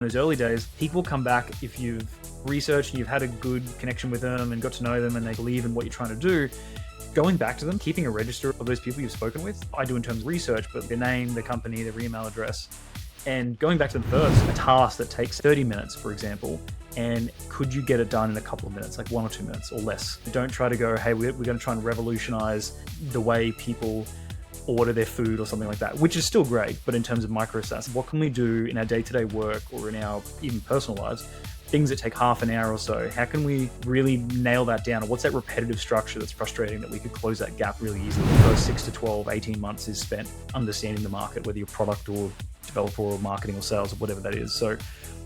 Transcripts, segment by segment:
In those early days, people come back if you've researched and you've had a good connection with them and got to know them and they believe in what you're trying to do. Going back to them, keeping a register of those people you've spoken with. I do in terms of research, but their name, their company, their email address, and going back to them first, a task that takes 30 minutes, for example, and could you get it done in a couple of minutes, like 1 or 2 minutes or less? Don't try to go, hey, we're going to try and revolutionize the way people order their food or something like that, which is still great. But in terms of micro-SaaS, what can we do in our day-to-day work or in our even personal lives, things that take half an hour or so, how can we really nail that down? What's that repetitive structure that's frustrating that we could close that gap really easily? The first 6 to 12, 18 months is spent understanding the market, whether you're product or developer or marketing or sales or whatever that is. So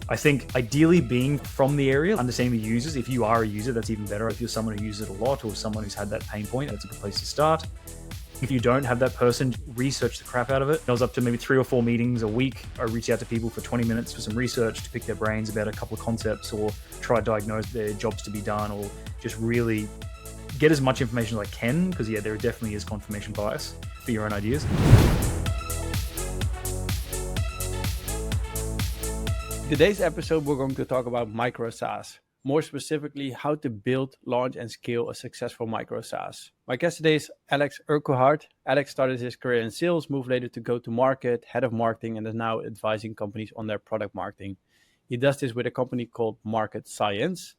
I think ideally being from the area, understanding the users. If you are a user, that's even better. If you're someone who uses it a lot or someone who's had that pain point, that's a good place to start. If you don't have that person, research the crap out of it. I was up to maybe 3 or 4 meetings a week. I reached out to people for 20 minutes for some research to pick their brains about a couple of concepts or try to diagnose their jobs to be done or just really get as much information as I can because, yeah, there definitely is confirmation bias for your own ideas. Today's episode, we're going to talk about micro-SaaS. More specifically, how to build, launch, and scale a successful micro-SaaS. My guest today is Alex Urquhart. Alex started his career in sales, moved later to go-to-market, head of marketing, and is now advising companies on their product marketing. He does this with a company called Market Science.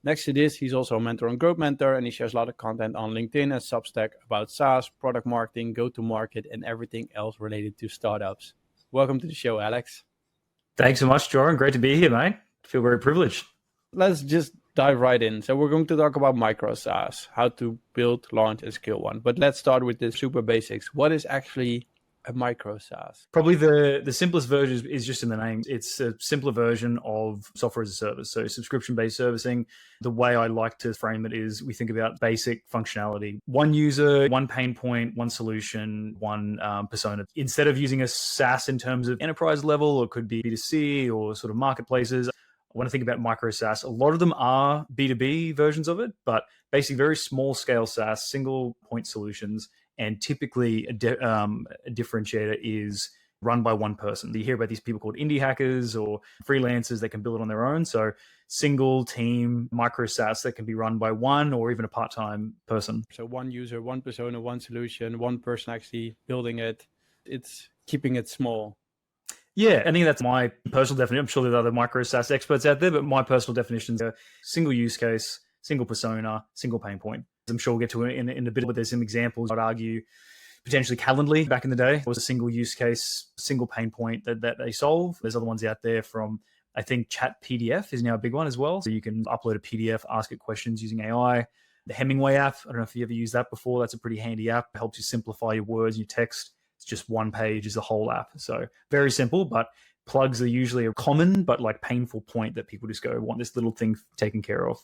Next to this, he's also a mentor and growth mentor, and he shares a lot of content on LinkedIn and Substack about SaaS, product marketing, go-to-market, and everything else related to startups. Welcome to the show, Alex. Thanks so much, Joran. Great to be here, mate. I feel very privileged. Let's just dive right in. So we're going to talk about micro-SaaS, how to build, launch, and scale one. But let's start with the super basics. What is actually a micro-SaaS? Probably the simplest version is just in the name. It's a simpler version of software as a service. So subscription-based servicing. The way I like to frame it is we think about basic functionality. One user, one pain point, one solution, one persona. Instead of using a SaaS in terms of enterprise level, or it could be B2C or sort of marketplaces, when I think about micro SaaS, a lot of them are B2B versions of it, but basically very small scale SaaS, single point solutions. And typically a differentiator is run by one person. You hear about these people called indie hackers or freelancers that can build it on their own. So single team micro SaaS that can be run by one or even a part-time person. So one user, one persona, one solution, one person actually building it. It's keeping it small. Yeah, I think that's my personal definition. I'm sure there's other micro SaaS experts out there, but my personal definitions are single use case, single persona, single pain point. I'm sure we'll get to it in a bit, but there's some examples. I'd argue potentially Calendly back in the day was a single use case, single pain point that they solve. There's other ones out there from, I think Chat PDF is now a big one as well. So you can upload a PDF, ask it questions using AI. The Hemingway app, I don't know if you ever used that before. That's a pretty handy app. It helps you simplify your words and your text. It's just one page is the whole app. So very simple, but plugs are usually a common but like painful point that people just go, want this little thing taken care of.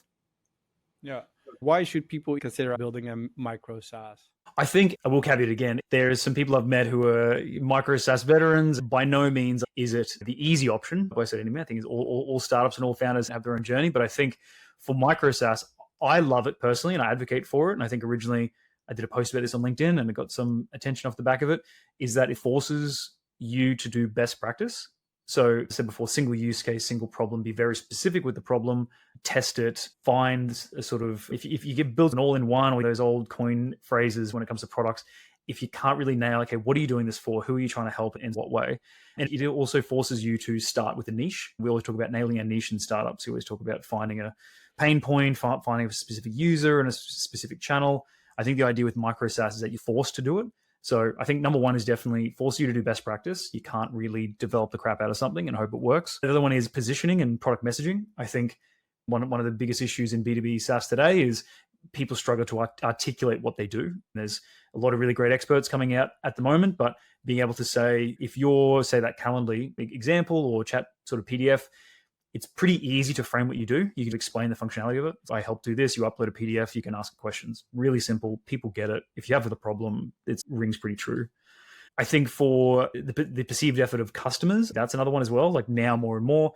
Yeah. Why should people consider building a micro SaaS? I think I will caveat again. There's some people I've met who are micro SaaS veterans. By no means is it the easy option. I said anyway, I think it's all startups and all founders have their own journey. But I think for micro SaaS, I love it personally and I advocate for it. And I think originally I did a post about this on LinkedIn and it got some attention off the back of it, is that it forces you to do best practice. So I said before, single use case, single problem, be very specific with the problem, test it, find a sort of, if you get built an all-in-one or those old coin phrases when it comes to products, if you can't really nail, okay, what are you doing this for? Who are you trying to help in what way? And it also forces you to start with a niche. We always talk about nailing a niche in startups. We always talk about finding a pain point, finding a specific user and a specific channel. I think the idea with micro SaaS is that you're forced to do it. So I think number one is definitely force you to do best practice. You can't really develop the crap out of something and hope it works. The other one is positioning and product messaging. I think one of the biggest issues in B2B SaaS today is people struggle to articulate what they do. There's a lot of really great experts coming out at the moment, but being able to say, if you're, say, that Calendly example or chat sort of PDF, it's pretty easy to frame what you do. You can explain the functionality of it. So I help do this. You upload a PDF. You can ask questions. Really simple. People get it. If you have the problem, it rings pretty true. I think for the perceived effort of customers, that's another one as well. Like now more and more,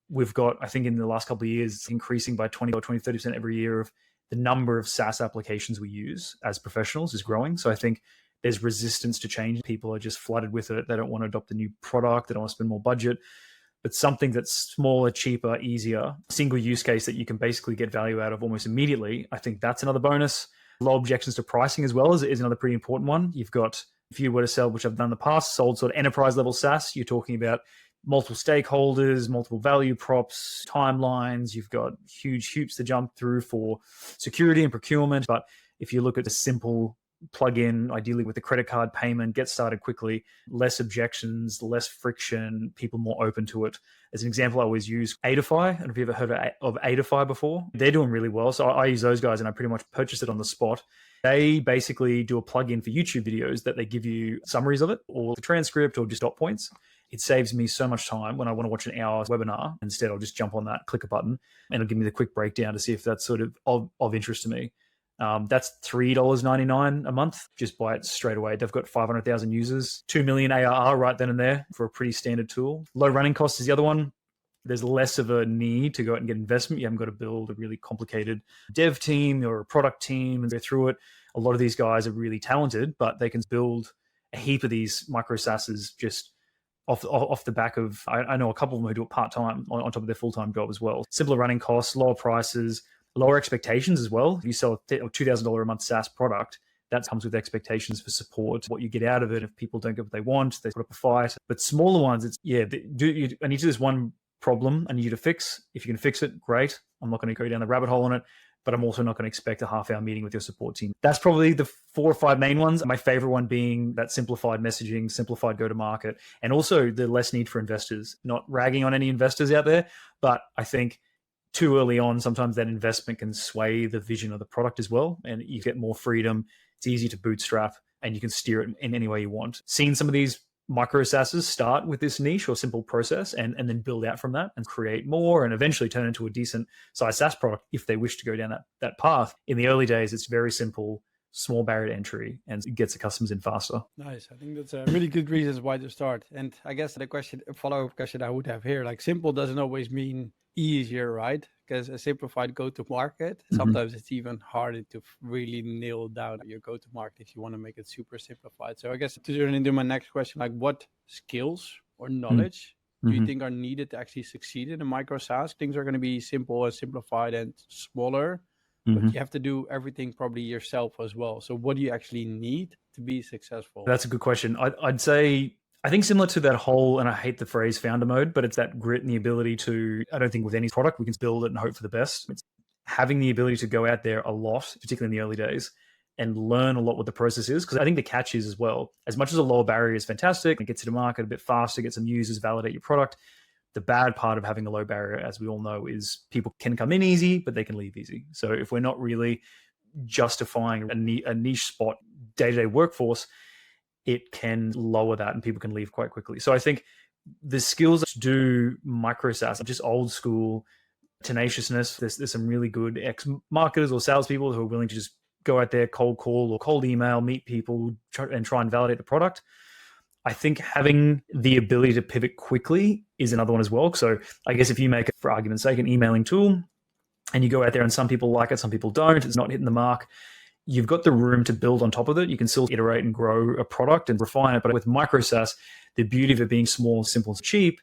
we've got, I think in the last couple of years, increasing by 20 or 30% every year of the number of SaaS applications we use as professionals is growing. So I think there's resistance to change. People are just flooded with it. They don't want to adopt a new product. They don't want to spend more budget. but something that's smaller, cheaper, easier, single use case that you can basically get value out of almost immediately. I think that's another bonus. Low objections to pricing as well is another pretty important one. You've got, if you were to sell, which I've done in the past, sold sort of enterprise level SaaS, you're talking about multiple stakeholders, multiple value props, timelines. You've got huge hoops to jump through for security and procurement. But if you look at a simple plug-in, ideally with a credit card payment, get started quickly, less objections, less friction, people more open to it. As an example, I always use Adify. I don't know if you've ever heard of Adify before. They're doing really well. So I use those guys and I pretty much purchased it on the spot. They basically do a plug-in for YouTube videos that they give you summaries of it or the transcript or just dot points. It saves me so much time when I want to watch an hour webinar. Instead, I'll just jump on that, click a button, and it'll give me the quick breakdown to see if that's sort of interest to me. That's $3.99 a month. Just buy it straight away. They've got 500,000 users, 2 million ARR right then and there for a pretty standard tool. Low running costs is the other one. There's less of a need to go out and get investment. You haven't got to build a really complicated dev team or a product team and go through it. A lot of these guys are really talented, but they can build a heap of these micro SaaSes just off the back of, I know a couple of them who do it part-time on top of their full-time job as well. Simpler running costs, lower prices, lower expectations as well. If you sell a $2,000 a month SaaS product, that comes with expectations for support, what you get out of it. If people don't get what they want, they put up a fight. But smaller ones, it's, I need to do this one problem I need you to fix. If you can fix it, great. I'm not going to go down the rabbit hole on it, but I'm also not going to expect a half-hour meeting with your support team. That's probably the 4 or 5 main ones. My favorite one being that simplified messaging, simplified go-to-market, and also the less need for investors. Not ragging on any investors out there, but I think too early on, sometimes that investment can sway the vision of the product as well, and you get more freedom. It's easy to bootstrap, and you can steer it in any way you want. Seeing some of these micro SaaSes start with this niche or simple process and then build out from that and create more and eventually turn into a decent size SaaS product if they wish to go down that path. In the early days, it's very simple, small barrier to entry, and it gets the customers in faster. Nice. I think that's a really good reasons why to start. And I guess the follow-up question I would have here, like simple doesn't always mean easier, right? Because a simplified go-to-market, sometimes it's even harder to really nail down your go-to-market if you want to make it super simplified. So I guess to turn into my next question, like what skills or knowledge do you think are needed to actually succeed in a micro SaaS? Things are going to be simple and simplified and smaller, but you have to do everything probably yourself as well. So what do you actually need to be successful? That's a good question. I'd say, I think similar to that whole, and I hate the phrase founder mode, but it's that grit and the ability to, I don't think with any product, we can build it and hope for the best. It's having the ability to go out there a lot, particularly in the early days, and learn a lot what the process is. Because I think the catch is as well, as much as a lower barrier is fantastic, it gets you to market a bit faster, get some users, validate your product. The bad part of having a low barrier, as we all know, is people can come in easy, but they can leave easy. So if we're not really justifying a niche spot, day-to-day workforce, it can lower that and people can leave quite quickly. So I think the skills to do micro SaaS, just old school tenaciousness. There's some really good ex-marketers or salespeople who are willing to just go out there, cold call or cold email, meet people and try and validate the product. I think having the ability to pivot quickly is another one as well. So I guess if you make it, for argument's sake, an emailing tool and you go out there and some people like it, some people don't, it's not hitting the mark, you've got the room to build on top of it. You can still iterate and grow a product and refine it. But with micro SaaS, the beauty of it being small, simple, and cheap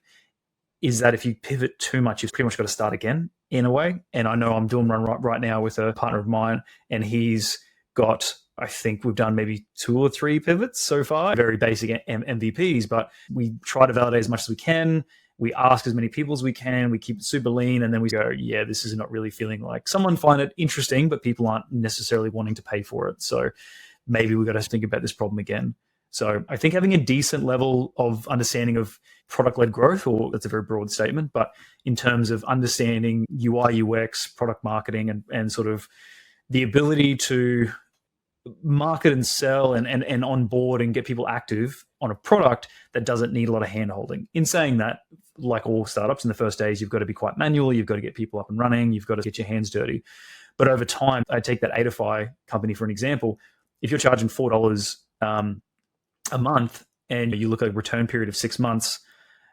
is that if you pivot too much, you've pretty much got to start again in a way. And I know I'm doing one right now with a partner of mine, and he's got, I think we've done maybe 2 or 3 pivots so far, very basic MVPs, but we try to validate as much as we can. We ask as many people as we can. We keep it super lean. And then we go, yeah, this is not really feeling like, someone find it interesting, but people aren't necessarily wanting to pay for it. So maybe we've got to think about this problem again. So I think having a decent level of understanding of product-led growth, or that's a very broad statement, but in terms of understanding UI, UX, product marketing, and sort of the ability to market and sell and onboard and get people active on a product that doesn't need a lot of hand-holding. In saying that, like all startups in the first days, you've got to be quite manual, you've got to get people up and running, you've got to get your hands dirty. But over time, I take that Adify company for an example. If you're charging $4 a month and you look at a return period of 6 months,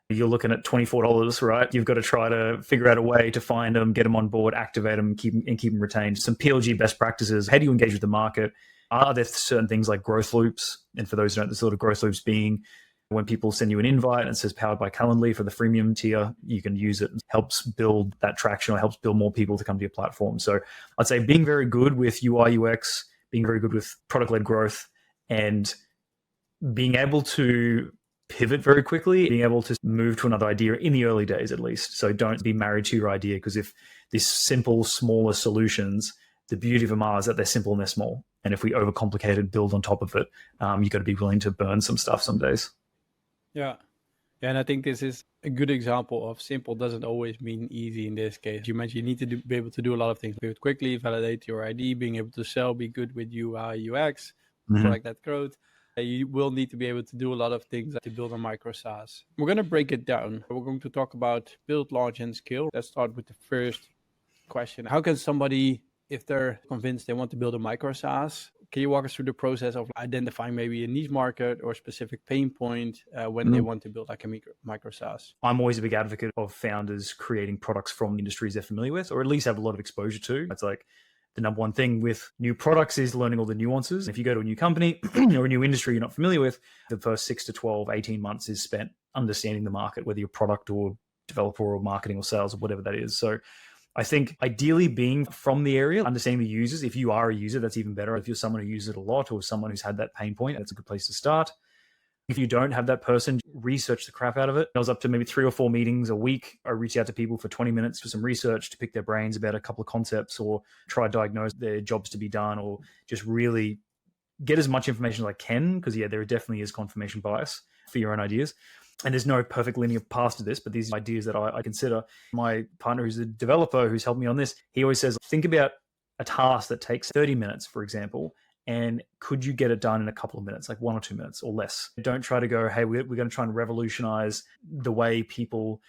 you're looking at $24, right? You've got to try to figure out a way to find them, get them on board, activate them, keep them retained. Some PLG best practices. How do you engage with the market? Are there certain things like growth loops? And for those who don't, the sort of growth loops being When people send you an invite and it says powered by Calendly for the freemium tier, you can use it. It helps build that traction or helps build more people to come to your platform. So I'd say being very good with UI, UX, being very good with product-led growth, and being able to pivot very quickly, being able to move to another idea in the early days at least. So don't be married to your idea, because if these simple, smaller solutions, the beauty of them is that they're simple and they're small. And if we overcomplicate it, build on top of it, you got to be willing to burn some stuff some days. Yeah. Yeah, and I think this is a good example of simple doesn't always mean easy in this case. You mentioned you need to be able to do a lot of things. Pivot quickly, validate your ID, being able to sell, be good with UI, UX, product-led growth. You will need to be able to do a lot of things to build a micro SaaS. We're going to break it down. We're going to talk about build, launch, and scale. Let's start with the first question. How can somebody, if they're convinced they want to build a micro SaaS, can you walk us through the process of identifying maybe a niche market or a specific pain point when they want to build like a micro SaaS? I'm always a big advocate of founders creating products from industries they're familiar with, or at least have a lot of exposure to. It's like the number one thing with new products is learning all the nuances. If you go to a new company or a new industry you're not familiar with, the first 6 to 12, 18 months is spent understanding the market, whether you're product or developer or marketing or sales or whatever that is. So I think ideally being from the area, understanding the users. If you are a user, that's even better. If you're someone who uses it a lot or someone who's had that pain point, that's a good place to start. If you don't have that person, research the crap out of it. I was up to maybe 3 or 4 meetings a week. I reach out to people for 20 minutes for some research to pick their brains about a couple of concepts or try to diagnose their jobs to be done, or just really get as much information as I can. Because there definitely is confirmation bias for your own ideas. And there's no perfect linear path to this, but these ideas that I consider. My partner, who's a developer, who's helped me on this, he always says, think about a task that takes 30 minutes, for example, and could you get it done in a couple of minutes, like 1 or 2 minutes or less? Don't try to go, hey, we're going to try and revolutionize the way people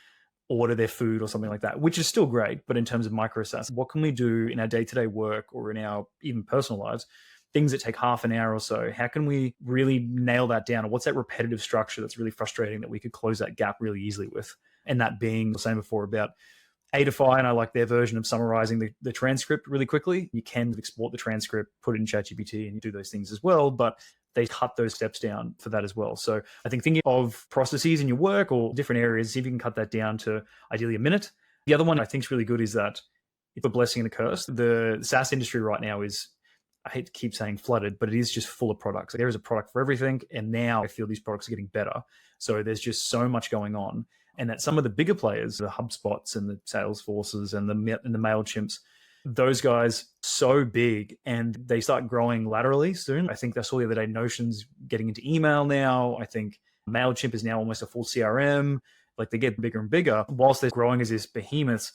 order their food or something like that, which is still great. But in terms of micro SaaS, what can we do in our day-to-day work or in our even personal lives, things that take half an hour or so? How can we really nail that down? Or what's that repetitive structure that's really frustrating that we could close that gap really easily with? And that being, I was saying before about Adify, and I like their version of summarizing the transcript really quickly. You can export the transcript, put it in ChatGPT, and you do those things as well, but they cut those steps down for that as well. So I think thinking of processes in your work or different areas, see if you can cut that down to ideally a minute. The other one I think is really good is that it's a blessing and a curse. The SaaS industry right now is, I hate to keep saying flooded, but it is just full of products. There is a product for everything. And now I feel these products are getting better. So there's just so much going on. And that some of the bigger players, the HubSpots and the Salesforces and the MailChimps, those guys so big, and they start growing laterally soon. I think I saw the other day Notion's getting into email now. I think MailChimp is now almost a full CRM. Like they get bigger and bigger. Whilst they're growing as this behemoths,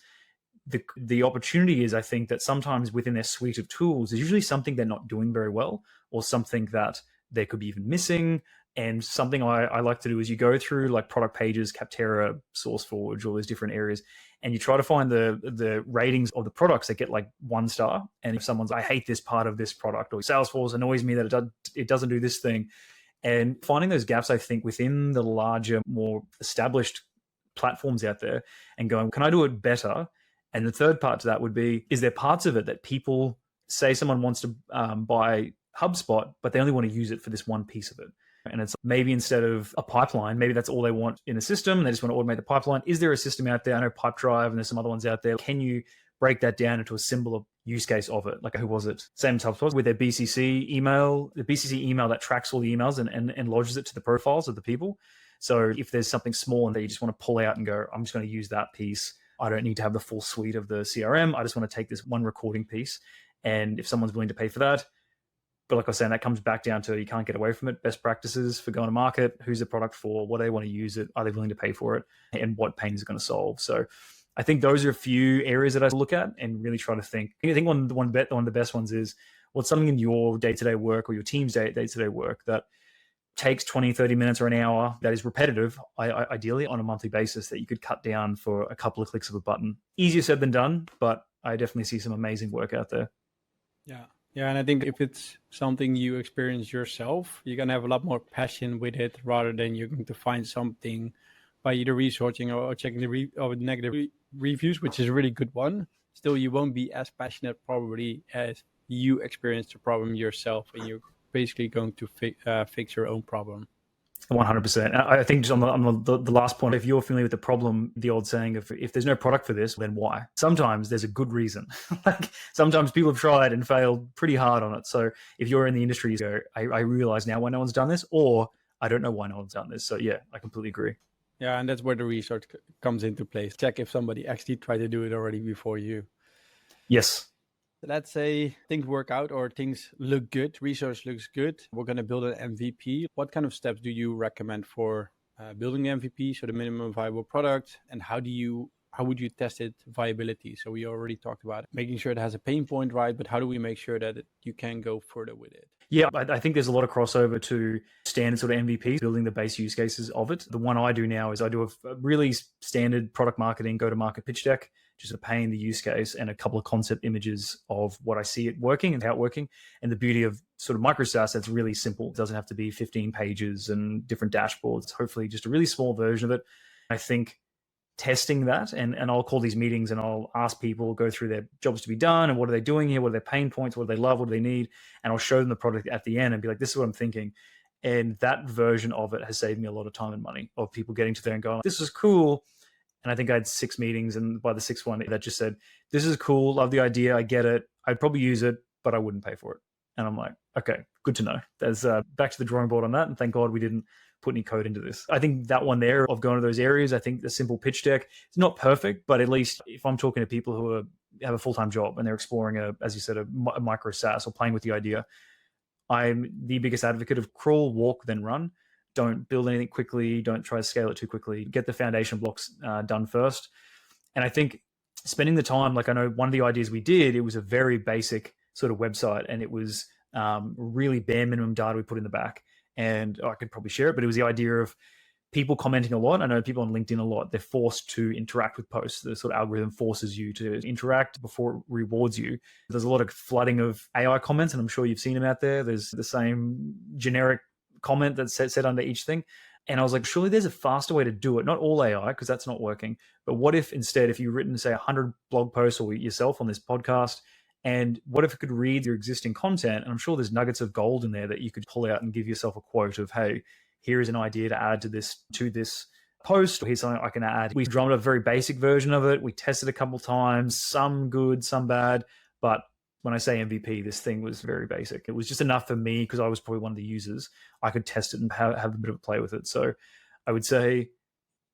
the opportunity is, I think, that sometimes within their suite of tools, there's usually something they're not doing very well, or something that they could be even missing. And something I like to do is you go through like product pages, Capterra, SourceForge, all those different areas, and you try to find the ratings of the products that get like 1 star. And if someone's, I hate this part of this product, or Salesforce annoys me that it doesn't do this thing. And finding those gaps, I think, within the larger, more established platforms out there and going, can I do it better? And the third part to that would be, is there parts of it that people say someone wants to buy HubSpot, but they only want to use it for this one piece of it? And it's maybe instead of a pipeline, maybe that's all they want in a system. They just want to automate the pipeline. Is there a system out there? I know Pipedrive and there's some other ones out there. Can you break that down into a similar use case of it? Like, who was it? Same HubSpot with their BCC email, the BCC email that tracks all the emails and lodges it to the profiles of the people. So if there's something small and that you just want to pull out and go, I'm just going to use that piece. I don't need to have the full suite of the CRM. I just want to take this one recording piece. And if someone's willing to pay for that, but like I was saying, that comes back down to, you can't get away from it. Best practices for going to market, who's the product for, what do they want to use it, are they willing to pay for it, and what pain is it going to solve? So I think those are a few areas that I look at and really try to think. I think one of the best ones is, what's something in your day-to-day work or your team's day-to-day work that takes 20, 30 minutes or an hour, that is repetitive, ideally on a monthly basis, that you could cut down for a couple of clicks of a button. Easier said than done, but I definitely see some amazing work out there. Yeah. Yeah, and I think if it's something you experience yourself, you're going to have a lot more passion with it rather than you're going to find something by either researching or checking the negative reviews, which is a really good one. Still, you won't be as passionate probably as you experience the problem yourself, and you're basically going to fix your own problem. 100%. I think just on the last point, if you're familiar with the problem, the old saying of if there's no product for this, then why? Sometimes there's a good reason. Like sometimes people have tried and failed pretty hard on it. So if you're in the industry, you go, I realize now why no one's done this, or I don't know why no one's done this. So yeah, I completely agree. Yeah, and that's where the research comes into place. Check if somebody actually tried to do it already before you. Yes. Let's say things work out or things look good, research looks good. We're going to build an MVP. What kind of steps do you recommend for building the MVP, so the minimum viable product, and how would you test it viability? So we already talked about making sure it has a pain point, right? But how do we make sure that you can go further with it? Yeah, I think there's a lot of crossover to standard sort of MVP, building the base use cases of it. The one I do now is I do a really standard product marketing, go-to-market pitch deck, just a pain the use case and a couple of concept images of what I see it working and how it working. And the beauty of sort of micro-SaaS, that's really simple. It doesn't have to be 15 pages and different dashboards. Hopefully just a really small version of it. I think testing that, and I'll call these meetings and I'll ask people, go through their jobs to be done and what are they doing here, what are their pain points, what do they love, what do they need, and I'll show them the product at the end and be like, this is what I'm thinking. And that version of it has saved me a lot of time and money of people getting to there and going, this is cool. And I think I had 6 meetings, and by the 6th one that just said, this is cool, love the idea, I get it, I'd probably use it, but I wouldn't pay for it. And I'm like, okay, good to know. There's back to the drawing board on that, and thank God we didn't put any code into this. I think that one there of going to those areas, I think the simple pitch deck, it's not perfect, but at least if I'm talking to people who have a full-time job and they're exploring as you said, a micro SaaS or playing with the idea, I'm the biggest advocate of crawl, walk, then run. Don't build anything quickly. Don't try to scale it too quickly. Get the foundation blocks done first. And I think spending the time, like I know one of the ideas we did, it was a very basic sort of website, and it was really bare minimum data we put in the back. And I could probably share it, but it was the idea of people commenting a lot. I know people on LinkedIn a lot. They're forced to interact with posts. The sort of algorithm forces you to interact before it rewards you. There's a lot of flooding of AI comments, and I'm sure you've seen them out there. There's the same generic comment that's set under each thing. And I was like, surely there's a faster way to do it. Not all AI, because that's not working. But what if instead, if you've written, say, 100 blog posts or yourself on this podcast, and what if it could read your existing content? And I'm sure there's nuggets of gold in there that you could pull out and give yourself a quote of, hey, here is an idea to add to this post, or here's something I can add. We drummed up a very basic version of it. We tested a couple times, some good, some bad. But when I say MVP, this thing was very basic. It was just enough for me because I was probably one of the users. I could test it and have a bit of a play with it. So I would say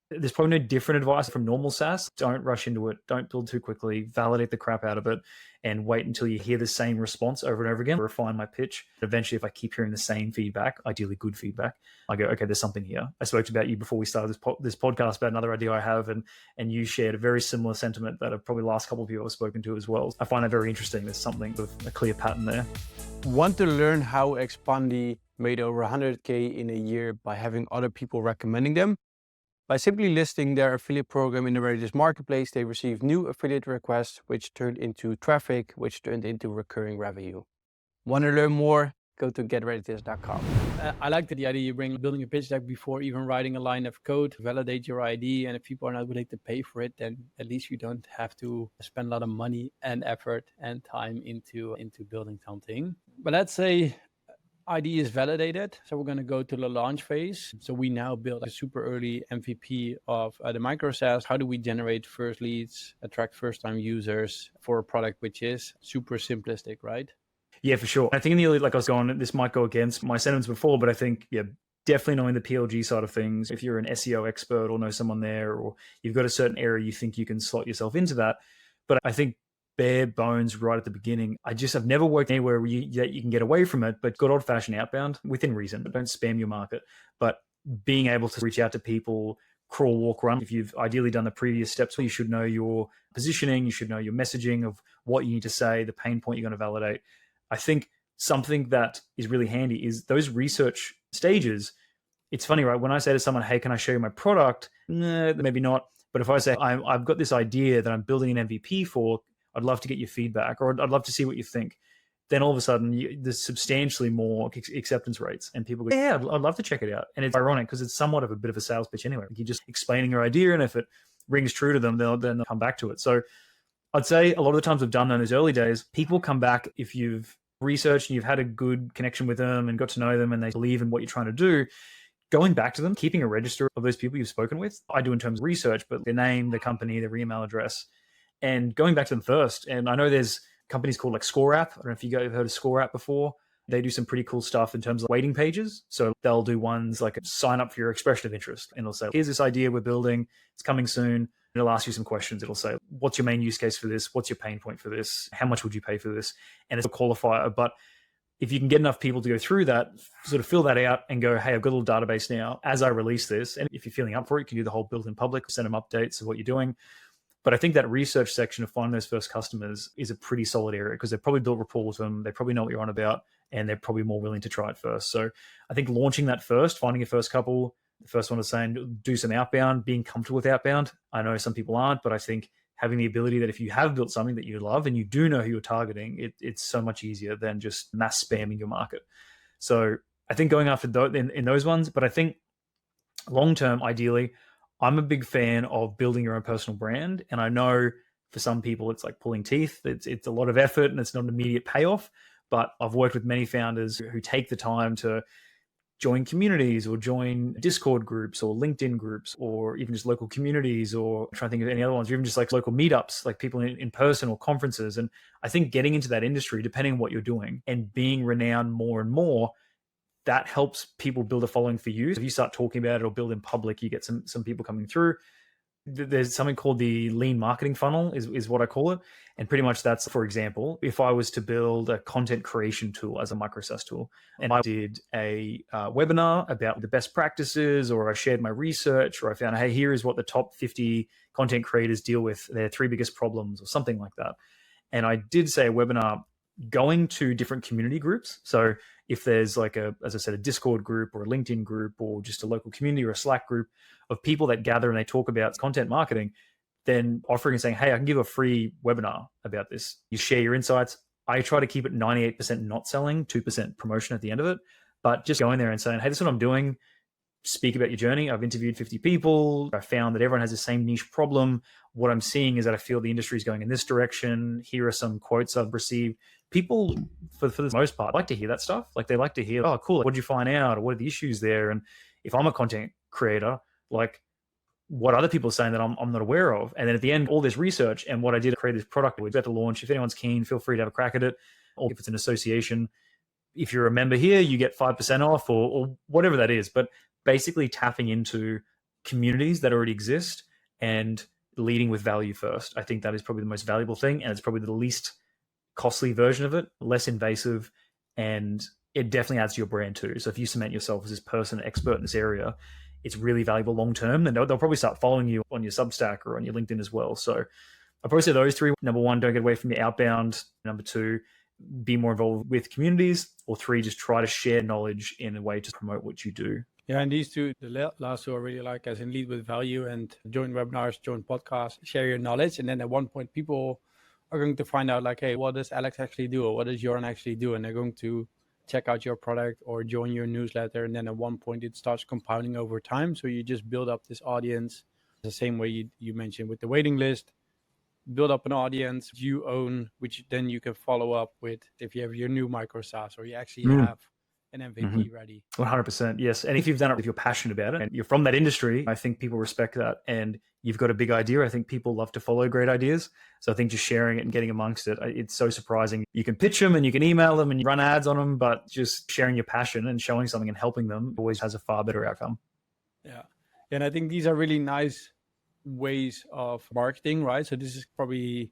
there's probably no different advice from normal SaaS. Don't rush into it. Don't build too quickly. Validate the crap out of it and wait until you hear the same response over and over again. Refine my pitch. Eventually, if I keep hearing the same feedback, ideally good feedback, I go, okay, there's something here. I spoke about you before we started this podcast about another idea I have, and you shared a very similar sentiment that probably the last couple of people I've spoken to as well. I find that very interesting. There's something with a clear pattern there. Want to learn how Expandi made over 100K in a year by having other people recommending them? By simply listing their affiliate program in the Reddit marketplace, they received new affiliate requests, which turned into traffic, which turned into recurring revenue. Want to learn more? Go to getreadythis.com. I like the idea you bring building a pitch deck before even writing a line of code, validate your ID, and if people are not willing to pay for it, then at least you don't have to spend a lot of money and effort and time into building something. But let's say ID is validated. So we're going to go to the launch phase. So we now build a super early MVP of the micro SaaS. How do we generate first leads, attract first time users for a product which is super simplistic, right? Yeah, for sure. I think in the early, like I was going, this might go against my sentiments before, but I think, yeah, definitely knowing the PLG side of things. If you're an SEO expert or know someone there, or you've got a certain area you think you can slot yourself into that. But I think bare bones right at the beginning. I've never worked anywhere where you can get away from it, but good old fashioned outbound within reason. But don't spam your market. But being able to reach out to people, crawl, walk, run. If you've ideally done the previous steps, you should know your positioning, you should know your messaging of what you need to say, the pain point you're going to validate. I think something that is really handy is those research stages. It's funny, right? When I say to someone, hey, can I show you my product? Nah, maybe not. But if I say, I've got this idea that I'm building an MVP for, I'd love to get your feedback, or I'd love to see what you think. Then all of a sudden, there's substantially more acceptance rates, and people go, yeah, I'd love to check it out. And it's ironic because it's somewhat of a bit of a sales pitch anyway. You're just explaining your idea, and if it rings true to them, they'll come back to it. So I'd say a lot of the times I've done that in those early days, people come back if you've researched and you've had a good connection with them and got to know them and they believe in what you're trying to do. going back to them, keeping a register of those people you've spoken with. I do in terms of research, but their name, their company, their email address, and going back to them first. And I know there's companies called like Score App. I don't know if you guys have heard of Score App before. They do some pretty cool stuff in terms of waiting pages. So they'll do ones like sign up for your expression of interest. And it'll say, here's this idea we're building. It's coming soon. It'll ask you some questions. It'll say, what's your main use case for this? What's your pain point for this? How much would you pay for this? And it's a qualifier. But if you can get enough people to go through that, sort of fill that out and go, hey, I've got a little database now as I release this. And if you're feeling up for it, you can do the whole build in public, send them updates of what you're doing. But I think that research section of finding those first customers is a pretty solid area because they've probably built rapport with them. They probably know what you're on about, and they're probably more willing to try it first. So I think launching that first, finding your first couple, the first one is saying do some outbound, being comfortable with outbound. I know some people aren't, but I think having the ability that if you have built something that you love and you do know who you're targeting, it's so much easier than just mass spamming your market. So I think going after in those ones, but I think long-term, ideally, I'm a big fan of building your own personal brand. And I know for some people, it's like pulling teeth. It's a lot of effort and it's not an immediate payoff. But I've worked with many founders who take the time to join communities or join Discord groups or LinkedIn groups or even just local communities, or I'm trying to think of any other ones, or even just like local meetups, like people in person or conferences. And I think getting into that industry, depending on what you're doing and being renowned more and more, that helps people build a following for you. So if you start talking about it or build in public, you get some people coming through. There's something called the lean marketing funnel is what I call it. And pretty much that's, for example, if I was to build a content creation tool as a Micro-SaaS tool, and I did a webinar about the best practices, or I shared my research, or I found, hey, here is what the top 50 content creators deal with, their 3 biggest problems, or something like that. And I did say a webinar going to different community groups. So if there's like as I said, a Discord group or a LinkedIn group or just a local community or a Slack group of people that gather and they talk about content marketing, then offering and saying, hey, I can give a free webinar about this. You share your insights. I try to keep it 98% not selling, 2% promotion at the end of it, but just going there and saying, hey, this is what I'm doing. Speak about your journey. I've interviewed 50 people. I found that everyone has the same niche problem. What I'm seeing is that I feel the industry is going in this direction. Here are some quotes I've received. People, for the most part, like to hear that stuff. Like they like to hear, oh, cool. What did you find out? Or what are the issues there? And if I'm a content creator, like what other people are saying that I'm not aware of. And then at the end, all this research and what I did to create this product, we're about to launch. If anyone's keen, feel free to have a crack at it. Or if it's an association, if you're a member here, you get 5% off or whatever that is. But basically tapping into communities that already exist and leading with value first. I think that is probably the most valuable thing. And it's probably the least costly version of it, less invasive, and it definitely adds to your brand too. So if you cement yourself as this person, expert in this area, it's really valuable long-term. And they'll probably start following you on your Substack or on your LinkedIn as well. So I'll probably say those 3. Number 1, don't get away from your outbound. Number 2, be more involved with communities. Or 3, just try to share knowledge in a way to promote what you do. Yeah, and these 2, the last 2 I really like, as in lead with value and join webinars, join podcasts, share your knowledge. And then at one point, people are going to find out like, hey, what does Alex actually do? Or what does Joran actually do? And they're going to check out your product or join your newsletter. And then at one point, it starts compounding over time. So you just build up this audience the same way you mentioned with the waiting list. Build up an audience you own, which then you can follow up with if you have your new Micro-SaaS or you actually have an MVP ready. 100%. Yes. And if you've done it, if you're passionate about it and you're from that industry, I think people respect that. And you've got a big idea. I think people love to follow great ideas. So I think just sharing it and getting amongst it, it's so surprising. You can pitch them and you can email them and you run ads on them, but just sharing your passion and showing something and helping them always has a far better outcome. Yeah. And I think these are really nice ways of marketing, right? So this is probably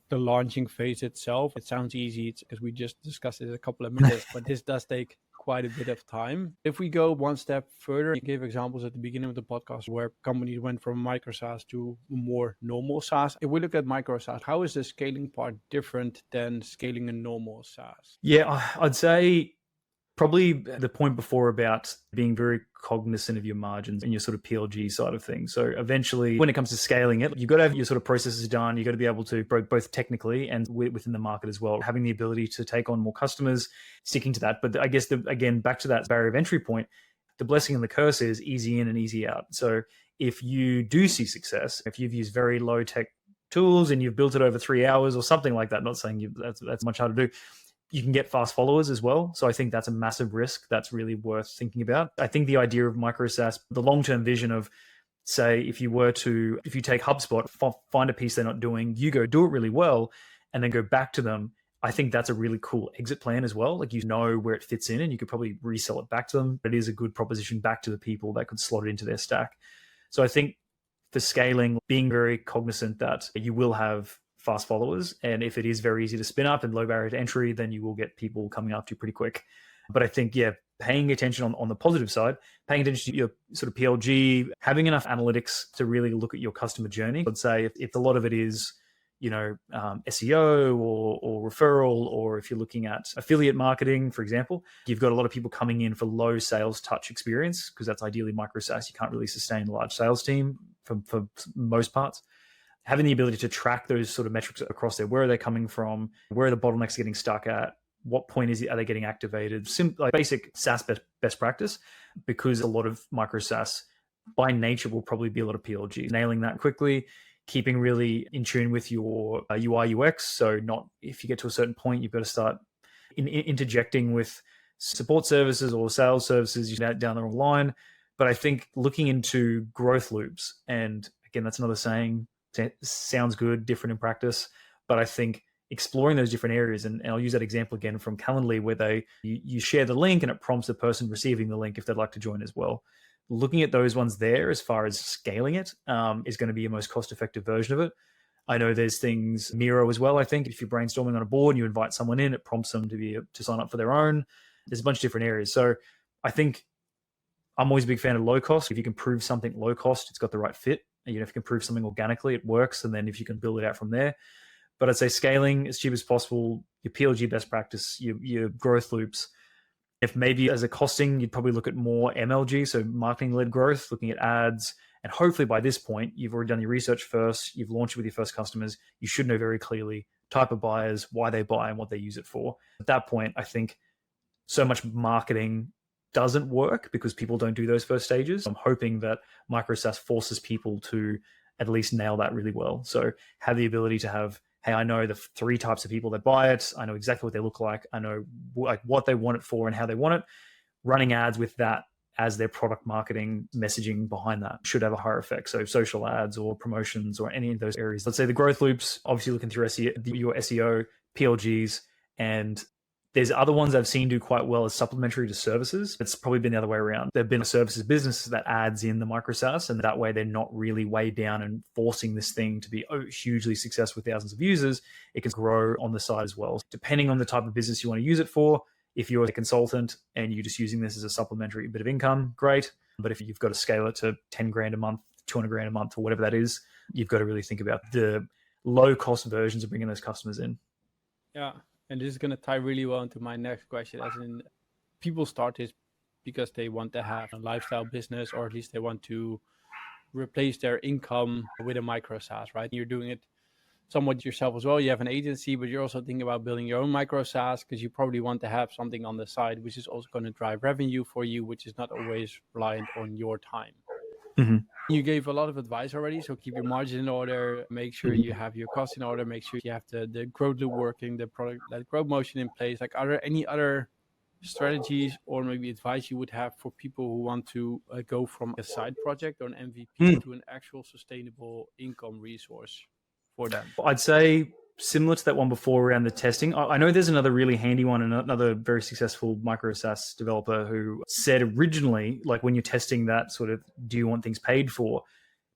the launching phase itself. It sounds easy because we just discussed it a couple of minutes, but this does take quite a bit of time. If we go one step further, you gave examples at the beginning of the podcast where companies went from Micro-SaaS to more normal SaaS. If we look at Micro-SaaS, how is the scaling part different than scaling a normal SaaS? Yeah, I'd say probably the point before about being very cognizant of your margins and your sort of PLG side of things. So eventually, when it comes to scaling it, you've got to have your sort of processes done. You've got to be able to both technically and within the market as well, having the ability to take on more customers, sticking to that. But I guess, again, back to that barrier of entry point, the blessing and the curse is easy in and easy out. So if you do see success, if you've used very low tech tools and you've built it over 3 hours or something like that, not saying that's much harder to do, you can get fast followers as well. So I think that's a massive risk that's really worth thinking about. I think the idea of micro SaaS, the long-term vision of, say, if you take HubSpot, find a piece they're not doing, you go do it really well, and then go back to them. I think that's a really cool exit plan as well. Like, you know where it fits in, and you could probably resell it back to them. It is a good proposition back to the people that could slot it into their stack. So I think for scaling, being very cognizant that you will have fast followers. And if it is very easy to spin up and low barrier to entry, then you will get people coming after you pretty quick. But I think, paying attention on the positive side, paying attention to your sort of PLG, having enough analytics to really look at your customer journey. I'd say if a lot of it is, SEO or referral, or if you're looking at affiliate marketing, for example, you've got a lot of people coming in for low sales touch experience, because that's ideally micro SaaS. You can't really sustain a large sales team for most parts. Having the ability to track those sort of metrics across there, where are they coming from? Where are the bottlenecks getting stuck at? What point are they getting activated? Like basic SaaS best practice, because a lot of micro SaaS by nature will probably be a lot of PLG. Nailing that quickly, keeping really in tune with your UI UX. So not, if you get to a certain point, you've got to start interjecting with support services or sales services down the wrong line. But I think looking into growth loops, and again, that's another saying, sounds good, different in practice, but I think exploring those different areas, and I'll use that example again from Calendly, where you share the link and it prompts the person receiving the link if they'd like to join as well. Looking at those ones there, as far as scaling it, is going to be your most cost-effective version of it. I know there's things, Miro as well. I think if you're brainstorming on a board and you invite someone in, it prompts them to sign up for their own. There's a bunch of different areas. So I think I'm always a big fan of low cost. If you can prove something low cost, it's got the right fit. If you can prove something organically, it works. And then if you can build it out from there. But I'd say scaling as cheap as possible, your PLG best practice, your growth loops. If maybe as a costing, you'd probably look at more MLG, so marketing-led growth, looking at ads. And hopefully by this point, you've already done your research first, you've launched it with your first customers, you should know very clearly type of buyers, why they buy and what they use it for. At that point, I think so much marketing doesn't work because people don't do those first stages. I'm hoping that micro SaaS forces people to at least nail that really well. So have the ability to have, hey, I know the 3 types of people that buy it. I know exactly what they look like. I know what they want it for and how they want it. Running ads with that as their product marketing messaging behind that should have a higher effect. So social ads or promotions or any of those areas. Let's say the growth loops, obviously looking through your SEO, PLGs, and there's other ones I've seen do quite well as supplementary to services. It's probably been the other way around. There've been a services business that adds in the micro SaaS, and that way they're not really weighed down and forcing this thing to be hugely successful with thousands of users. It can grow on the side as well. Depending on the type of business you want to use it for, if you're a consultant and you're just using this as a supplementary bit of income, great. But if you've got to scale it to 10 grand a month, 200 grand a month, or whatever that is, you've got to really think about the low cost versions of bringing those customers in. Yeah. And this is going to tie really well into my next question, as in people start this because they want to have a lifestyle business, or at least they want to replace their income with a micro SaaS, right? You're doing it somewhat yourself as well. You have an agency, but you're also thinking about building your own micro SaaS because you probably want to have something on the side, which is also going to drive revenue for you, which is not always reliant on your time. Mm-hmm. You gave a lot of advice already, so keep your margin in order, make sure you have your costs in order, make sure you have the growth loop working, the product that growth motion in place. Like, are there any other strategies or maybe advice you would have for people who want to go from a side project or an MVP to an actual sustainable income resource for them? I'd say similar to that one before around the testing. I know there's another really handy one, and another very successful micro SaaS developer who said originally, like when you're testing that sort of, do you want things paid for?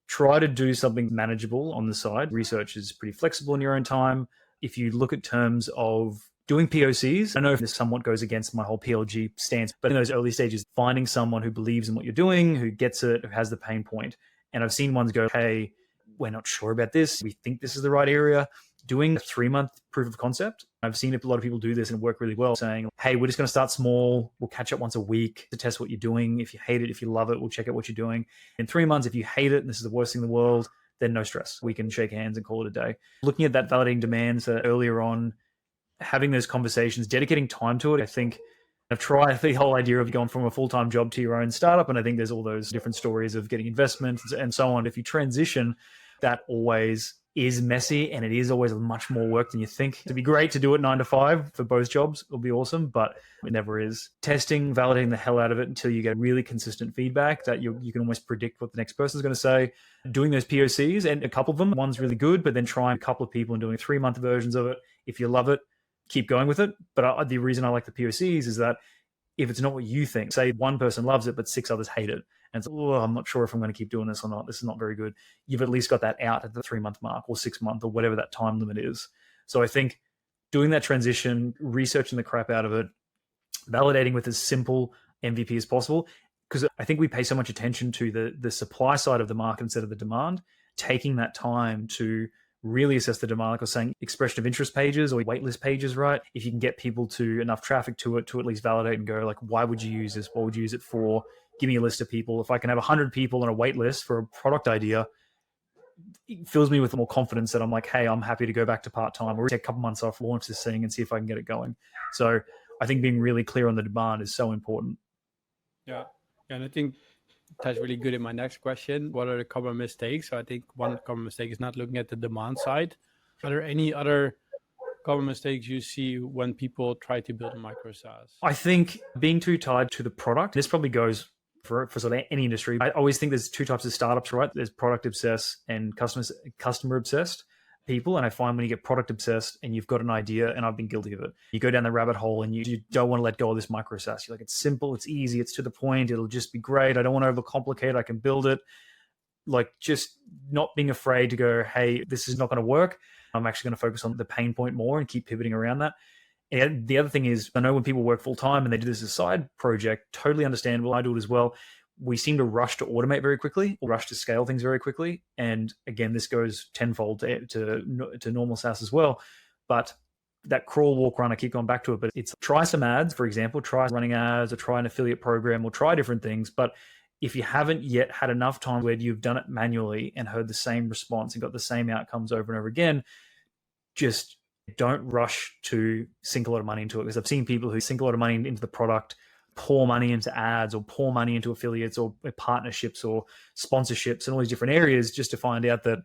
Try to do something manageable on the side. Research is pretty flexible in your own time. If you look at terms of doing POCs, I know if this somewhat goes against my whole PLG stance, but in those early stages, finding someone who believes in what you're doing, who gets it, who has the pain point. And I've seen ones go, hey, we're not sure about this. We think this is the right area. Doing a 3-month proof of concept. I've seen a lot of people do this and work really well, saying, hey, we're just going to start small. We'll catch up once a week to test what you're doing. If you hate it, if you love it, we'll check out what you're doing. In 3 months, if you hate it and this is the worst thing in the world, then no stress. We can shake hands and call it a day. Looking at that validating demands earlier on, having those conversations, dedicating time to it. I think I've tried the whole idea of going from a full-time job to your own startup. And I think there's all those different stories of getting investment and so on. If you transition, that always is messy and it is always much more work than you think. It'd be great to do it 9 to 5 for both jobs. It'll be awesome, but it never is. Testing, validating the hell out of it until you get really consistent feedback that you can almost predict what the next person's going to say. Doing those POCs, and a couple of them, one's really good, but then trying a couple of people and doing 3-month versions of it. If you love it, keep going with it. But the reason I like the POCs is that if it's not what you think, say one person loves it, but 6 others hate it, and it's, oh, I'm not sure if I'm going to keep doing this or not. This is not very good. You've at least got that out at the 3-month mark or 6-month or whatever that time limit is. So I think doing that transition, researching the crap out of it, validating with as simple MVP as possible, because I think we pay so much attention to the supply side of the market instead of the demand, taking that time to really assess the demand, like I was saying, expression of interest pages or waitlist pages, right? If you can get people to enough traffic to it to at least validate and go like, why would you use this? What would you use it for? Give me a list of people. If I can have 100 people on a wait list for a product idea, it fills me with more confidence that I'm like, hey, I'm happy to go back to part-time or take a couple months off, launch this thing and see if I can get it going. So I think being really clear on the demand is so important. Yeah. And I think that's really good in my next question. What are the common mistakes? So I think one common mistake is not looking at the demand side. Are there any other common mistakes you see when people try to build a micro SaaS? I think being too tied to the product, this probably goes for sort of any industry. I always think there's 2 types of startups, right? There's product obsessed and customer obsessed people. And I find when you get product obsessed and you've got an idea, and I've been guilty of it, you go down the rabbit hole and you don't want to let go of this micro SaaS. You're like, it's simple, it's easy, it's to the point, it'll just be great. I don't want to overcomplicate, I can build it. Like just not being afraid to go, hey, this is not going to work. I'm actually going to focus on the pain point more and keep pivoting around that. And the other thing is, I know when people work full time and they do this as a side project, totally understandable. I do it as well. We seem to rush to automate very quickly, or rush to scale things very quickly. And again, this goes tenfold to normal SaaS as well. But that crawl, walk, run, I keep going back to it, but it's try some ads, for example, try running ads or try an affiliate program or try different things. But if you haven't yet had enough time where you've done it manually and heard the same response and got the same outcomes over and over again, just don't rush to sink a lot of money into it. Because I've seen people who sink a lot of money into the product, pour money into ads or pour money into affiliates or partnerships or sponsorships and all these different areas just to find out that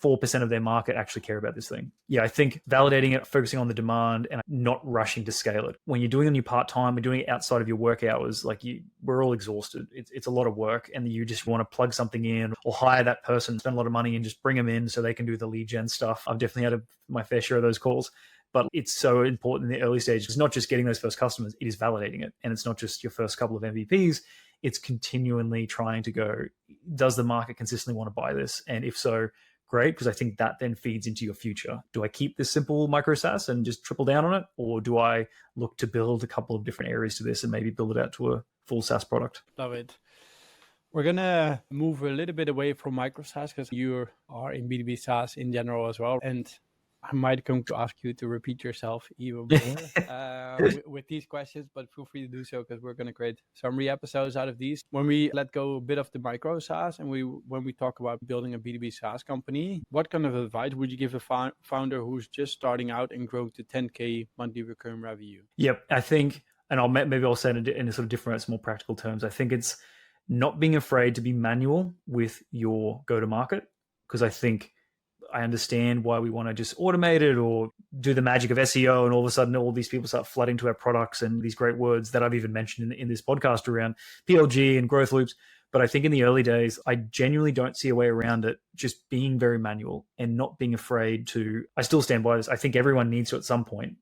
4% of their market actually care about this thing. Yeah, I think validating it, focusing on the demand and not rushing to scale it. When you're doing it on your part-time and doing it outside of your work hours, like we're all exhausted. It's a lot of work and you just want to plug something in or hire that person, spend a lot of money and just bring them in so they can do the lead gen stuff. I've definitely had my fair share of those calls. But it's so important in the early stages. It's not just getting those first customers, it is validating it. And it's not just your first couple of MVPs. It's continually trying to go, does the market consistently want to buy this? And if so, great, because I think that then feeds into your future. Do I keep this simple micro SaaS and just triple down on it? Or do I look to build a couple of different areas to this and maybe build it out to a full SaaS product? Love it. We're going to move a little bit away from micro SaaS because you are in B2B SaaS in general as well. And I might come to ask you to repeat yourself even more with these questions, but feel free to do so because we're going to create summary episodes out of these. When we let go a bit of the micro SaaS and when we talk about building a B2B SaaS company, what kind of advice would you give a founder who's just starting out and growing to 10K monthly recurring revenue? Yep, I think, and maybe I'll say it in a sort of different, more practical terms. I think it's not being afraid to be manual with your go-to-market, because I think I understand why we want to just automate it or do the magic of SEO, and all of a sudden all these people start flooding to our products and these great words that I've even mentioned in this podcast around PLG and growth loops. But I think in the early days, I genuinely don't see a way around it, just being very manual and not being afraid to, I still stand by this. I think everyone needs to at some point,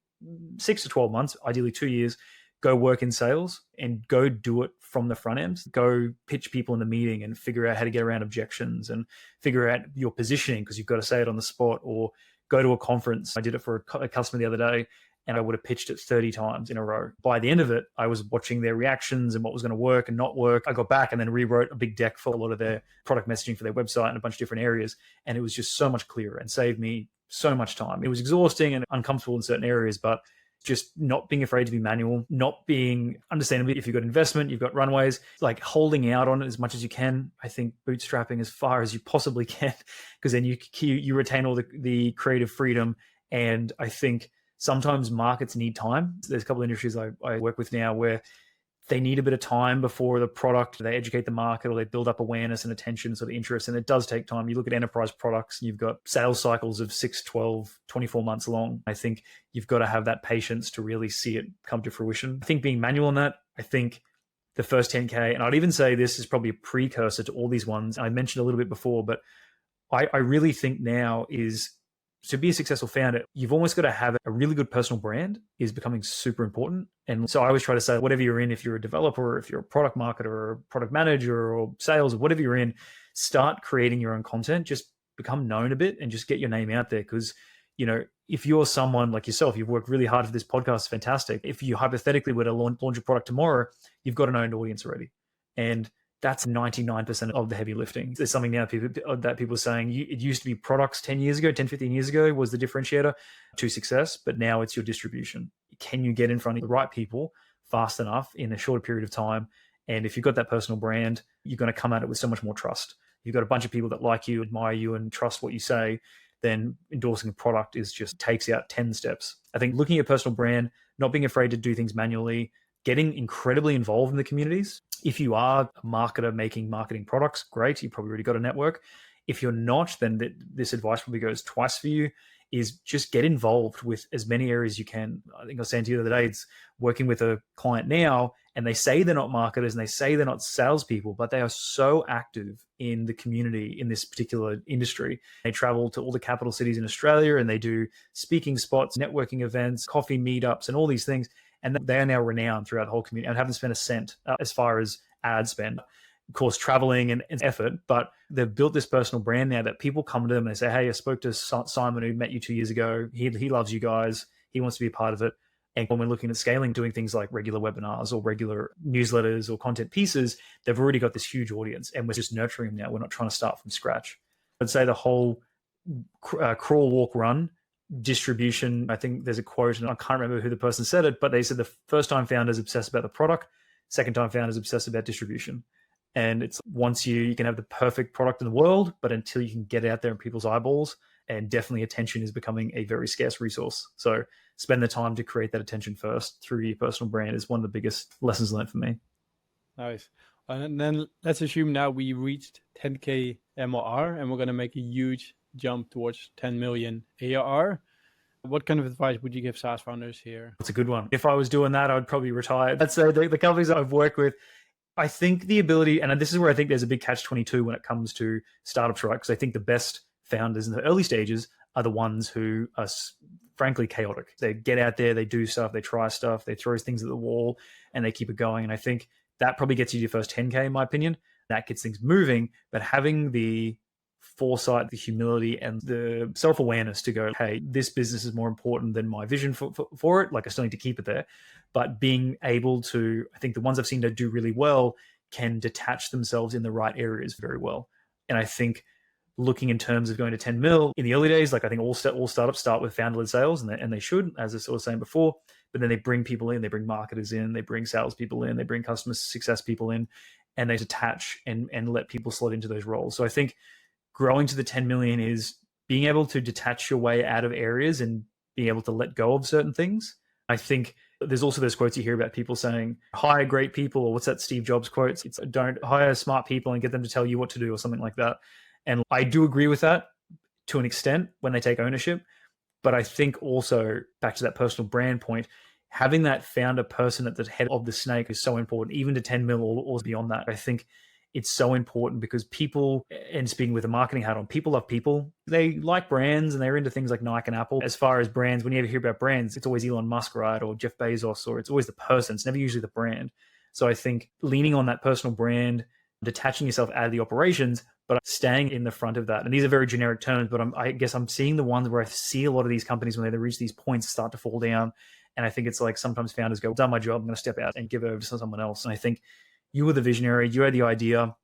6 to 12 months, ideally 2 years, go work in sales and go do it from the front end. Go pitch people in the meeting and figure out how to get around objections and figure out your positioning, because you've got to say it on the spot, or go to a conference. I did it for a customer the other day and I would have pitched it 30 times in a row. By the end of it, I was watching their reactions and what was going to work and not work. I got back and then rewrote a big deck for a lot of their product messaging for their website and a bunch of different areas. And it was just so much clearer and saved me so much time. It was exhausting and uncomfortable in certain areas, but just not being afraid to be manual, not being, understandably, if you've got investment, you've got runways, like holding out on it as much as you can. I think bootstrapping as far as you possibly can, because then you retain all the creative freedom. And I think sometimes markets need time. There's a couple of industries I work with now where they need a bit of time before the product, they educate the market or they build up awareness and attention, sort of interest. And it does take time. You look at enterprise products and you've got sales cycles of 6, 12, 24 months long. I think you've got to have that patience to really see it come to fruition. I think being manual on that, I think the first 10K, and I'd even say this is probably a precursor to all these ones. I mentioned a little bit before, but I really think now is to be a successful founder, you've almost got to have a really good personal brand is becoming super important. And so I always try to say, whatever you're in, if you're a developer, if you're a product marketer or a product manager or sales or whatever you're in, start creating your own content, just become known a bit and just get your name out there. Because, if you're someone like yourself, you've worked really hard for this podcast, fantastic. If you hypothetically were to launch a product tomorrow, you've got an owned audience already. And that's 99% of the heavy lifting. There's something now that people are saying, it used to be products 10 years ago, 10, 15 years ago was the differentiator to success, but now it's your distribution. Can you get in front of the right people fast enough in a shorter period of time? And if you've got that personal brand, you're going to come at it with so much more trust. You've got a bunch of people that like you, admire you, and trust what you say, then endorsing a product takes out 10 steps. I think looking at personal brand, not being afraid to do things manually, getting incredibly involved in the communities. If you are a marketer making marketing products, great. You've probably already got a network. If you're not, then this advice probably goes twice for you, is just get involved with as many areas you can. I think I was saying to you the other day, it's working with a client now, and they say they're not marketers and they say they're not salespeople, but they are so active in the community in this particular industry. They travel to all the capital cities in Australia and they do speaking spots, networking events, coffee meetups, and all these things. And they are now renowned throughout the whole community and haven't spent a cent as far as ad spend. Of course, traveling and effort, but they've built this personal brand now that people come to them and they say, hey, I spoke to Simon who met you 2 years ago. He loves you guys. He wants to be a part of it. And when we're looking at scaling, doing things like regular webinars or regular newsletters or content pieces, they've already got this huge audience and we're just nurturing them now. We're not trying to start from scratch. I'd say the whole crawl, walk, run distribution. I think there's a quote, and I can't remember who the person said it, but they said the first time founders obsess about the product, second time founders obsess about distribution. And it's once you can have the perfect product in the world, but until you can get out there in people's eyeballs, and definitely attention is becoming a very scarce resource. So spend the time to create that attention first through your personal brand is one of the biggest lessons learned for me. Nice. And then let's assume now we reached 10K MRR and we're going to make a huge jump towards 10 million ARR. What kind of advice would you give SaaS founders here? That's a good one. If I was doing that, I would probably retire. That's the companies that I've worked with. I think the ability, and this is where I think there's a big catch-22 when it comes to startups, right? Because I think the best founders in the early stages are the ones who are frankly chaotic. They get out there, they do stuff, they try stuff, they throw things at the wall, and they keep it going. And I think that probably gets you your first 10K, in my opinion. That gets things moving, but having the foresight, the humility, and the self-awareness to go, hey, this business is more important than my vision for it. Like, I still need to keep it there. But being able to, I think the ones I've seen that do really well can detach themselves in the right areas very well. And I think looking in terms of going to 10 mil in the early days, like I think all startups start with founder-led sales, and they should, as I was saying before, but then they bring people in, they bring marketers in, they bring salespeople in, they bring customer success people in, and they detach and let people slot into those roles. So I think growing to the 10 million is being able to detach your way out of areas and being able to let go of certain things. I think there's also those quotes you hear about people saying, hire great people, or what's that Steve Jobs quote? It's don't hire smart people and get them to tell you what to do or something like that. And I do agree with that to an extent when they take ownership. But I think also back to that personal brand point, having that founder person at the head of the snake is so important, even to 10 mil or beyond that. I think it's so important because people, and speaking with a marketing hat on, people love people. They like brands and they're into things like Nike and Apple. As far as brands, when you ever hear about brands, it's always Elon Musk, right? Or Jeff Bezos, or it's always the person. It's never usually the brand. So I think leaning on that personal brand, detaching yourself out of the operations, but staying in the front of that. And these are very generic terms, but I guess I'm seeing the ones where I see a lot of these companies when they reach these points start to fall down. And I think it's like sometimes founders go, done my job, I'm going to step out and give it over to someone else. And I think you were the visionary, you had the idea.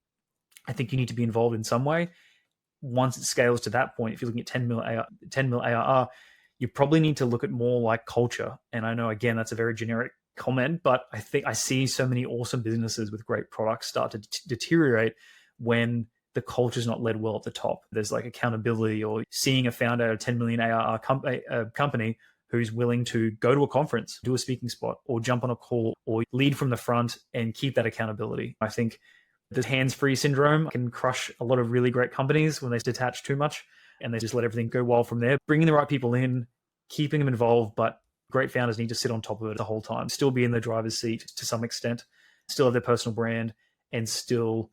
I think you need to be involved in some way. Once it scales to that point, if you're looking at 10 mil ARR, you probably need to look at more like culture. And I know, again, that's a very generic comment, but I think I see so many awesome businesses with great products start to deteriorate when the culture is not led well at the top. There's like accountability, or seeing a founder of 10 million ARR company who's willing to go to a conference, do a speaking spot, or jump on a call, or lead from the front and keep that accountability. I think the hands-free syndrome can crush a lot of really great companies when they detach too much and they just let everything go wild from there. Bringing the right people in, keeping them involved, but great founders need to sit on top of it the whole time, still be in the driver's seat to some extent, still have their personal brand, and still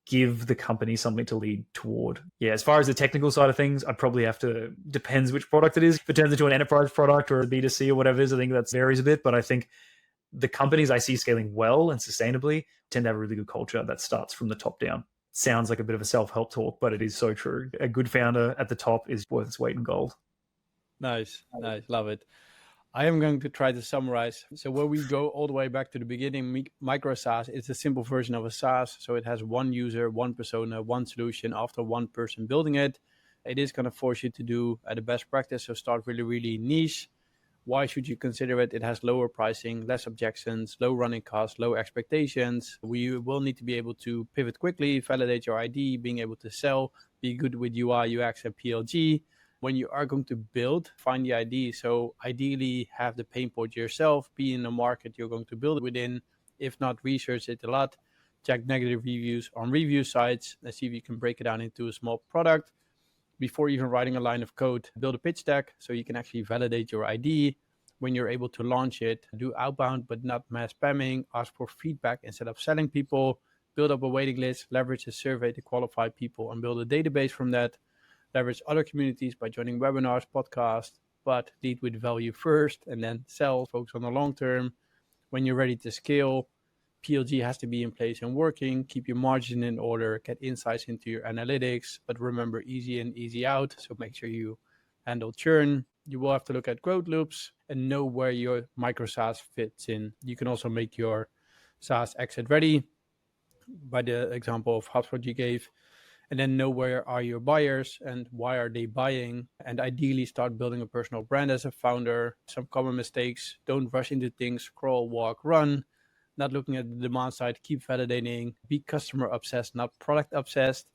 give the company something to lead toward. Yeah, as far as the technical side of things, I'd probably have to, depends which product it is. If it turns into an enterprise product or a B2C or whatever it is, I think that varies a bit. But I think the companies I see scaling well and sustainably tend to have a really good culture that starts from the top down. Sounds like a bit of a self-help talk, but it is so true. A good founder at the top is worth its weight in gold. Nice. Love it. I am going to try to summarize. So where we go all the way back to the beginning, Micro-SaaS is a simple version of a SaaS. So it has one user, one persona, one solution after one person building it. It is going to force you to do the best practice. So start really, really niche. Why should you consider it? It has lower pricing, less objections, low running costs, low expectations. We will need to be able to pivot quickly, validate your ID, being able to sell, be good with UI, UX, and PLG. When you are going to build, find the ID. So ideally have the pain point yourself, be in the market you're going to build it within. If not, research it a lot. Check negative reviews on review sites. Let's see if you can break it down into a small product. Before even writing a line of code, build a pitch deck so you can actually validate your ID. When you're able to launch it, do outbound, but not mass spamming. Ask for feedback instead of selling people. Build up a waiting list, leverage a survey to qualify people and build a database from that. Leverage other communities by joining webinars, podcasts, but lead with value first and then sell, focus on the long term. When you're ready to scale, PLG has to be in place and working. Keep your margin in order, get insights into your analytics, but remember easy in, easy out. So make sure you handle churn. You will have to look at growth loops and know where your micro SaaS fits in. You can also make your SaaS exit ready by the example of HubSpot you gave. And then know where are your buyers and why are they buying, and ideally start building a personal brand as a founder. Some common mistakes: don't rush into things, crawl, walk, run. Not looking at the demand side, keep validating, be customer obsessed, not product obsessed.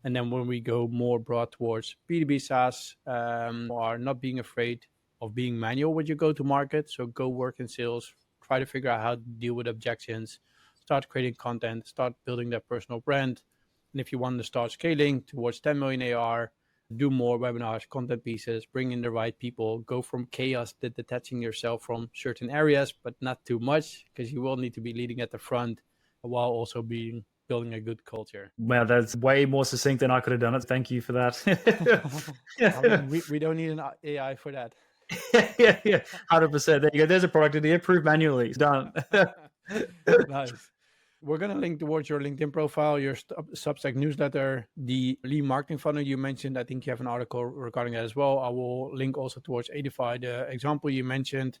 And then when we go more broad towards B2B SaaS, are not being afraid of being manual when you go to market. So go work in sales, try to figure out how to deal with objections, start creating content, start building that personal brand. And if you want to start scaling towards 10 million AR, do more webinars, content pieces, bring in the right people, go from chaos to detaching yourself from certain areas, but not too much, because you will need to be leading at the front while also building a good culture. Wow, that's way more succinct than I could have done it. Thank you for that. I mean, we don't need an AI for that. yeah, 100%. There you go. There's a product idea. Prove manually. It's done. Nice. We're going to link towards your LinkedIn profile, your Substack newsletter, the lead marketing funnel you mentioned. I think you have an article regarding that as well. I will link also towards Edify, the example you mentioned.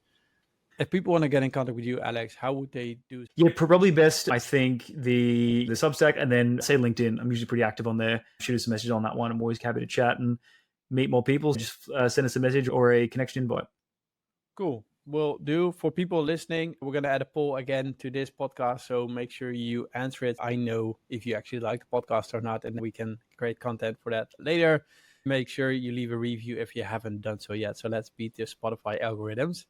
If people want to get in contact with you, Alex, how would they do? Yeah, probably best, I think, the Substack, and then say LinkedIn. I'm usually pretty active on there. Shoot us a message on that one. I'm always happy to chat and meet more people. Just send us a message or a connection invite. Cool. Will do. For people listening, we're going to add a poll again to this podcast, so make sure you answer it. I know if you actually like the podcast or not, and we can create content for that later. Make sure you leave a review if you haven't done so yet. So let's beat the Spotify algorithms.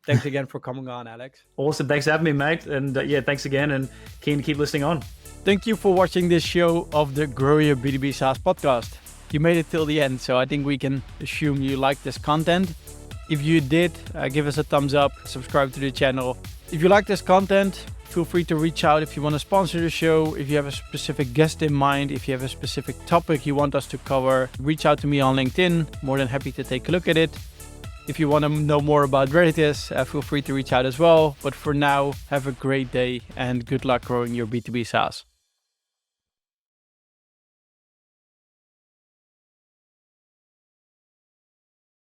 Thanks again for coming on, Alex. Awesome. Thanks for having me, mate. And thanks again, and keen to keep listening on. Thank you for watching this show of the Grow Your B2B SaaS podcast. You made it till the end, so I think we can assume you like this content. If you did, give us a thumbs up, subscribe to the channel. If you like this content, feel free to reach out if you want to sponsor the show. If you have a specific guest in mind, if you have a specific topic you want us to cover, reach out to me on LinkedIn. More than happy to take a look at it. If you want to know more about Reditus, feel free to reach out as well. But for now, have a great day and good luck growing your B2B SaaS.